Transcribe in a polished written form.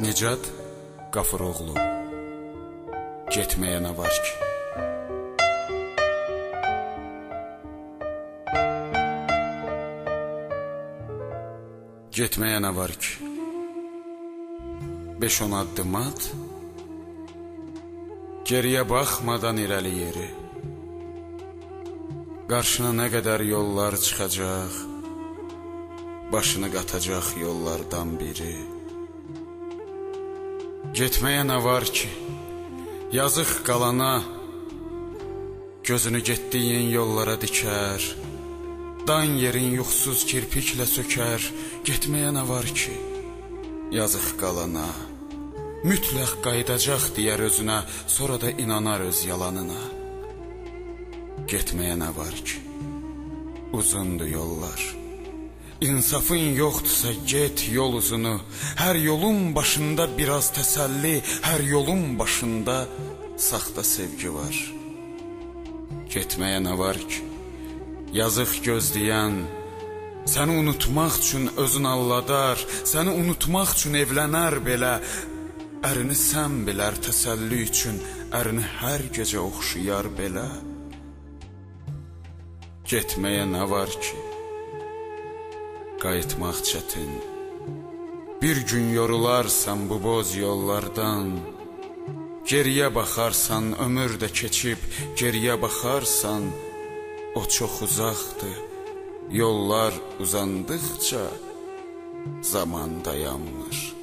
Necat Qafiroğlu. Getməyə nə var ki? Getməyə nə var ki? 5-10 addım at, geriyə baxmadan irəli yeri. Qarşına nə qədər yollar çıxacaq, başını qatacaq yollardan biri. Getməyə nə var ki? Yazıq qalana gözünü getdiyin yollara dikər, dan yerin yuxsuz kirpiklə sökər. Getməyə nə var ki? Yazıq qalana mütləq qayıdacaq deyər özünə, sonra da inanar öz yalanına. Getməyə nə var ki? Uzundur yollar. İnsafın yoxdursa get yol uzunu. Hər yolun başında biraz təsəlli, hər yolun başında saxta sevgi var. Getməyə nə var ki? Yazıq gözləyən səni unutmaq üçün özün alladar, səni unutmaq üçün evlənər belə. Ərini sən bilər təsəlli üçün, ərini hər gecə oxşayar belə. Getməyə nə var ki? Qayıtmaq çətin. Bir gün yorularsan bu boz yollardan, geriyə baxarsan ömür də keçib, geriyə baxarsan o çox uzaqdır. Yollar uzandıqca zaman dayanmır.